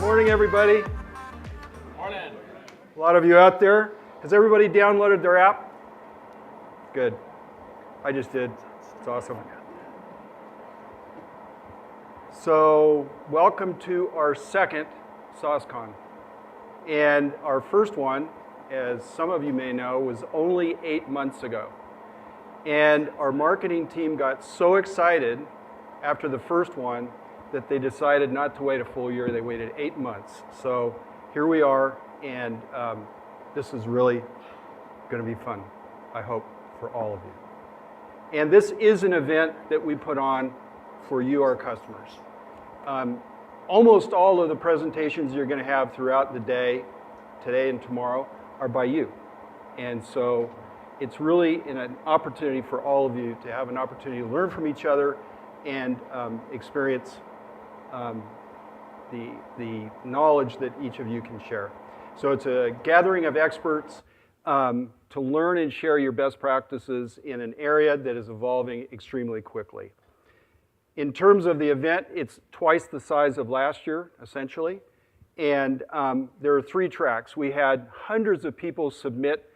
Morning, everybody. Morning. A lot of you out there. Has everybody downloaded their app? Good. I just did. It's awesome. So, welcome to our second SauceCon. And our first one, as some of you may know, was only 8 months ago. And our marketing team got so excited after the first one that they decided not to wait a full year. They waited 8 months. So here we are, and this is really going to be fun, I hope, for all of you. And this is an event that we put on for you, our customers. Almost all of the presentations you're going to have throughout the day, today and tomorrow, are by you. And so it's really an opportunity for all of you to have an opportunity to learn from each other and experience the knowledge that each of you can share. So it's a gathering of experts to learn and share your best practices in an area that is evolving extremely quickly. In terms of the event, it's twice the size of last year, essentially. And there are 3 tracks. We had hundreds of people submit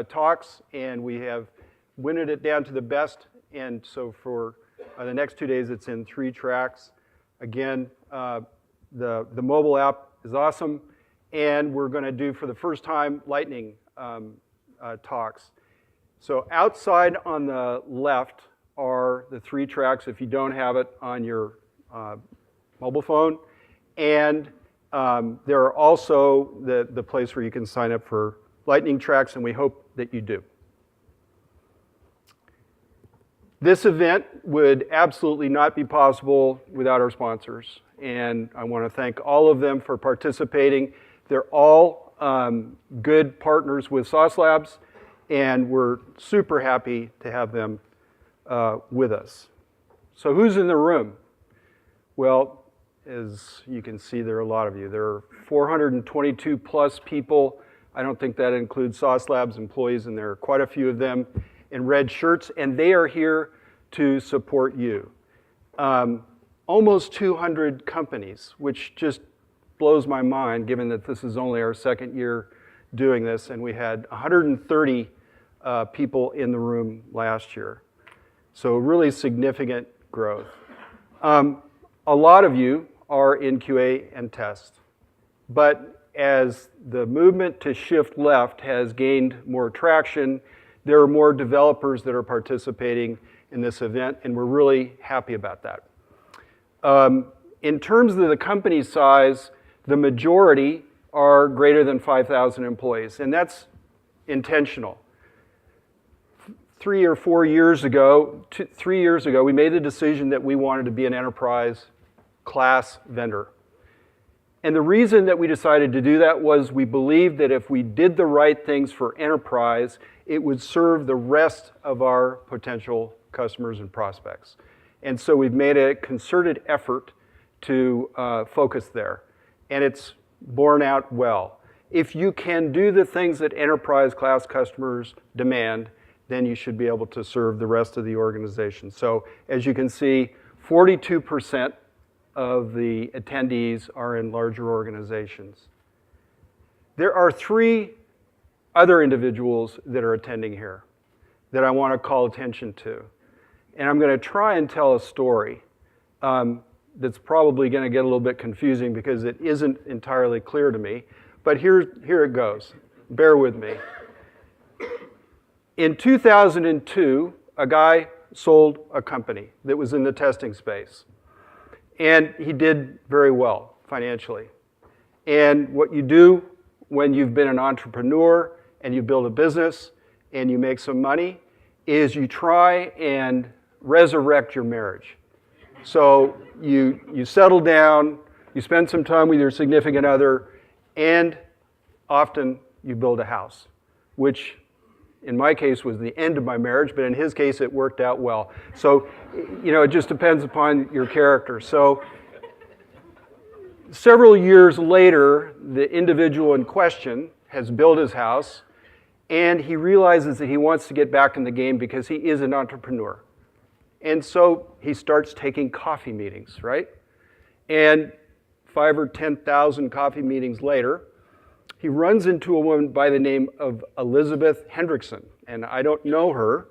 talks, and we have winnowed it down to the best. And so for the next 2 days, it's in 3 tracks. Again, the mobile app is awesome, and we're going to do, for the first time, lightning talks. So outside on the left are the 3 tracks, if you don't have it on your mobile phone. And there are also the place where you can sign up for lightning tracks, and we hope that you do. This event would absolutely not be possible without our sponsors, and I want to thank all of them for participating. They're all good partners with Sauce Labs, and we're super happy to have them with us. So who's in the room? Well, as you can see, there are a lot of you. There are 422 plus people. I don't think that includes Sauce Labs employees, and there are quite a few of them in red shirts, and they are here to support you. Almost 200 companies, which just blows my mind given that this is only our second year doing this, and we had 130 people in the room last year. So really significant growth. A lot of you are in QA and test, but as the movement to shift left has gained more traction, there are more developers that are participating in this event, and we're really happy about that. In terms of the company size, the majority are greater than 5,000 employees, and that's intentional. 3 or 4 years ago, 3 years ago, we made the decision that we wanted to be an enterprise class vendor. And the reason that we decided to do that was we believed that if we did the right things for enterprise, it would serve the rest of our potential customers and prospects. And so we've made a concerted effort to focus there. And it's borne out well. If you can do the things that enterprise class customers demand, then you should be able to serve the rest of the organization. So as you can see, 42% of the attendees are in larger organizations. There are 3 other individuals that are attending here that I want to call attention to. And I'm going to try and tell a story that's probably going to get a little bit confusing because it isn't entirely clear to me. But here it goes. Bear with me. In 2002, a guy sold a company that was in the testing space. And he did very well financially. And what you do when you've been an entrepreneur and you build a business and you make some money is you try and resurrect your marriage. So you settle down, you spend some time with your significant other, and often you build a house, which in my case was the end of my marriage, but in his case it worked out well. So, it just depends upon your character. So several years later, the individual in question has built his house, and he realizes that he wants to get back in the game because he is an entrepreneur. And so he starts taking coffee meetings, right? And 5 or 10,000 coffee meetings later, he runs into a woman by the name of Elizabeth Hendrickson. And I don't know her,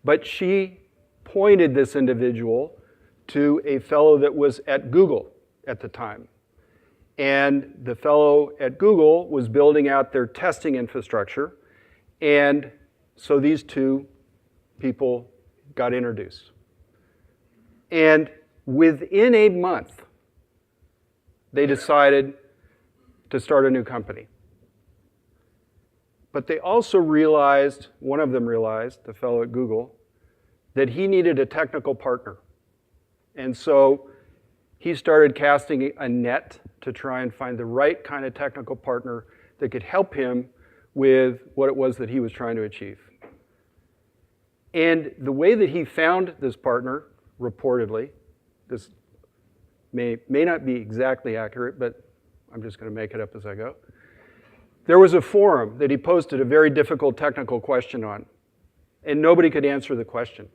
but she pointed this individual to a fellow that was at Google at the time. And the fellow at Google was building out their testing infrastructure. And so these two people got introduced. And within a month, they decided to start a new company. But they also realized, one of them realized, the fellow at Google, that he needed a technical partner. And so he started casting a net to try and find the right kind of technical partner that could help him with what it was that he was trying to achieve. And the way that he found this partner, reportedly, this may not be exactly accurate, but I'm just going to make it up as I go. There was a forum that he posted a very difficult technical question on, and nobody could answer the question.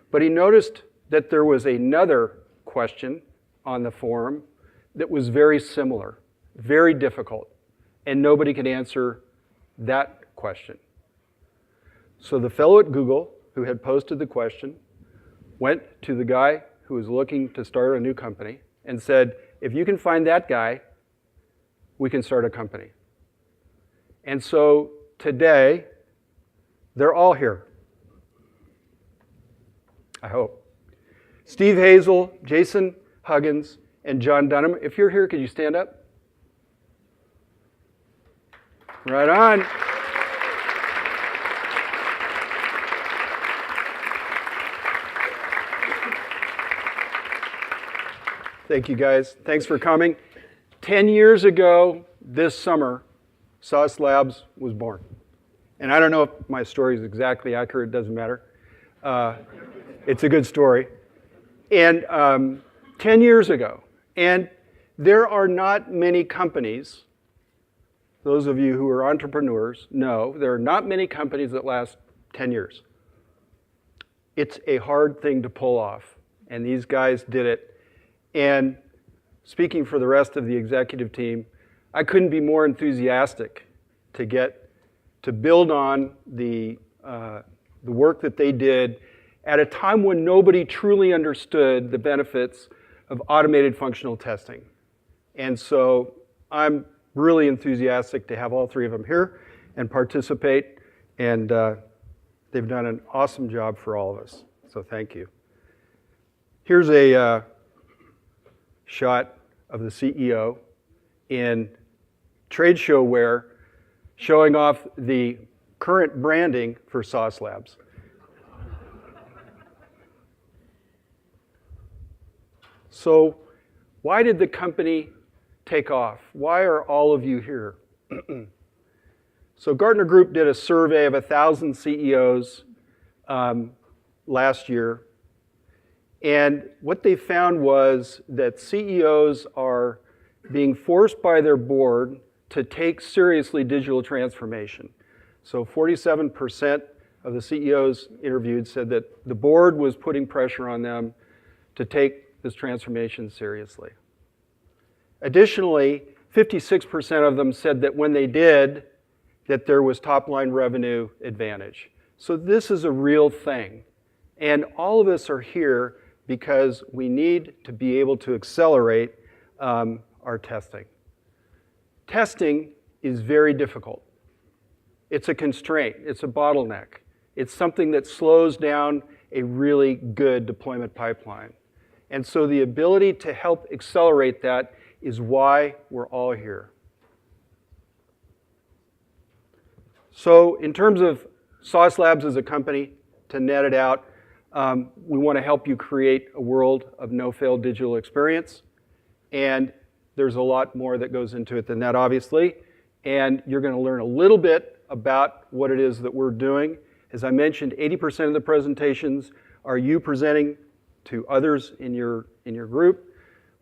But he noticed that there was another question on the forum that was very similar, very difficult, and nobody could answer that question. So the fellow at Google, who had posted the question, went to the guy who was looking to start a new company and said, if you can find that guy, we can start a company. And so today, they're all here. I hope. Steve Hazel, Jason Huggins, and John Dunham. If you're here, could you stand up? Right on. Thank you, guys. Thanks for coming. 10 years ago this summer, Sauce Labs was born. And I don't know if my story is exactly accurate. It doesn't matter. It's a good story. And 10 years ago. And there are not many companies, those of you who are entrepreneurs know, there are not many companies that last 10 years. It's a hard thing to pull off. And these guys did it. And speaking for the rest of the executive team, I couldn't be more enthusiastic to build on the work that they did at a time when nobody truly understood the benefits of automated functional testing. And so I'm really enthusiastic to have all three of them here and participate, and they've done an awesome job for all of us. So thank you. Here's a shot of the CEO in trade show wear, showing off the current branding for Sauce Labs. So why did the company take off? Why are all of you here? So Gartner Group did a survey of 1,000 CEOs last year. And what they found was that CEOs are being forced by their board to take seriously digital transformation. So 47% of the CEOs interviewed said that the board was putting pressure on them to take this transformation seriously. Additionally, 56% of them said that when they did, that there was top-line revenue advantage. So this is a real thing. And all of us are here because we need to be able to accelerate our testing. Testing is very difficult. It's a constraint. It's a bottleneck. It's something that slows down a really good deployment pipeline. And so the ability to help accelerate that is why we're all here. So in terms of Sauce Labs as a company, to net it out, we want to help you create a world of no-fail digital experience. And there's a lot more that goes into it than that, obviously. And you're going to learn a little bit about what it is that we're doing. As I mentioned, 80% of the presentations are you presenting to others in your group.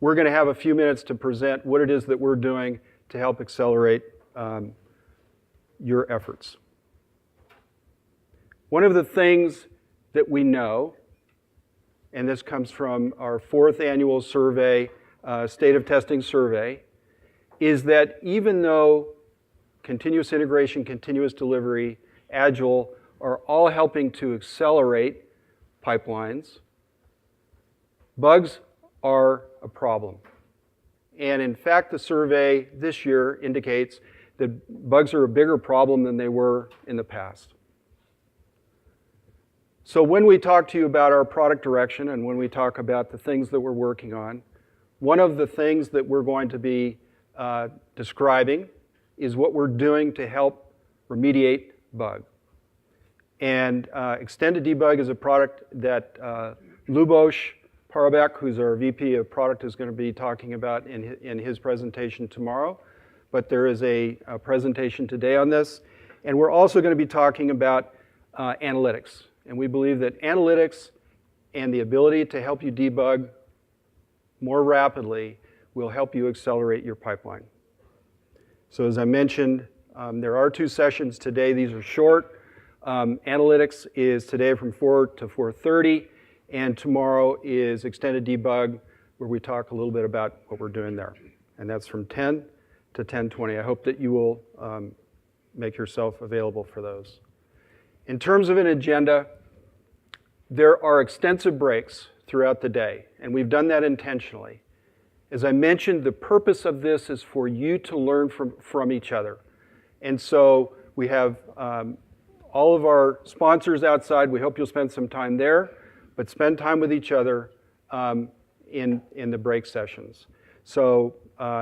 We're going to have a few minutes to present what it is that we're doing to help accelerate your efforts. One of the things that we know, and this comes from our 4th annual survey State of Testing Survey is that even though continuous integration, continuous delivery, Agile are all helping to accelerate pipelines, bugs are a problem. And in fact, the survey this year indicates that bugs are a bigger problem than they were in the past. So when we talk to you about our product direction and when we talk about the things that we're working on, one of the things that we're going to be describing is what we're doing to help remediate bug. And Extended Debug is a product that Lubos Parabek, who's our VP of Product, is going to be talking about in his presentation tomorrow. But there is a presentation today on this. And we're also going to be talking about analytics. And we believe that analytics and the ability to help you debug more rapidly will help you accelerate your pipeline. So as I mentioned, there are 2 sessions today. These are short. Analytics is today from 4 to 4:30, and tomorrow is Extended Debug, where we talk a little bit about what we're doing there. And that's from 10 to 10:20. I hope that you will make yourself available for those. In terms of an agenda, there are extensive breaks throughout the day, and we've done that intentionally. As I mentioned, the purpose of this is for you to learn from each other. And so we have all of our sponsors outside. We hope you'll spend some time there, but spend time with each other in the break sessions. So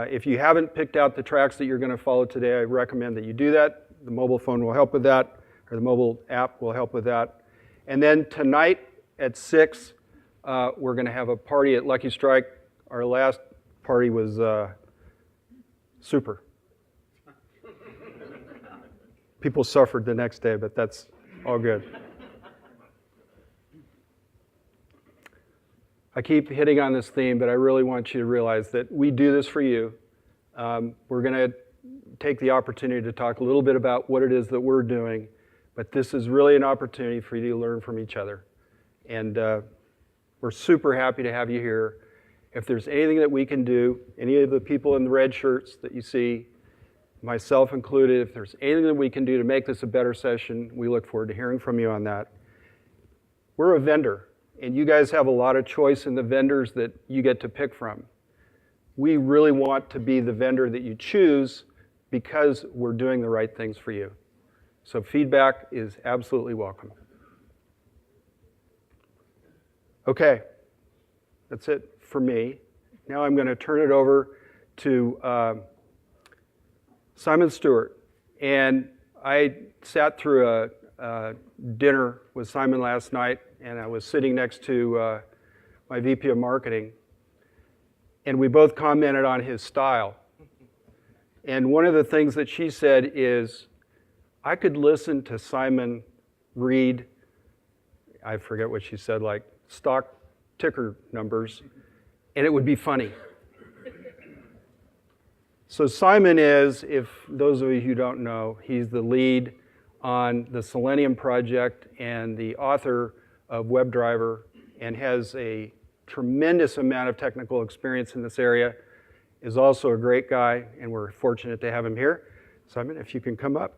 if you haven't picked out the tracks that you're going to follow today, I recommend that you do that. The mobile phone will help with that, or the mobile app will help with that. And then tonight at 6, we're going to have a party at Lucky Strike. Our last party was super. People suffered the next day, but that's all good. I keep hitting on this theme, but I really want you to realize that we do this for you. We're going to take the opportunity to talk a little bit about what it is that we're doing, but this is really an opportunity for you to learn from each other. And we're super happy to have you here. If there's anything that we can do, any of the people in the red shirts that you see, myself included, if there's anything that we can do to make this a better session, we look forward to hearing from you on that. We're a vendor, and you guys have a lot of choice in the vendors that you get to pick from. We really want to be the vendor that you choose because we're doing the right things for you. So feedback is absolutely welcome. Okay, that's it for me. Now I'm going to turn it over to Simon Stewart. And I sat through a dinner with Simon last night, and I was sitting next to my VP of Marketing, and we both commented on his style. And one of the things that she said is, I could listen to Simon read, I forget what she said, like stock ticker numbers, and it would be funny. So Simon is, if those of you who don't know, he's the lead on the Selenium project and the author of WebDriver, and has a tremendous amount of technical experience in this area, is also a great guy, and we're fortunate to have him here. Simon, if you can come up.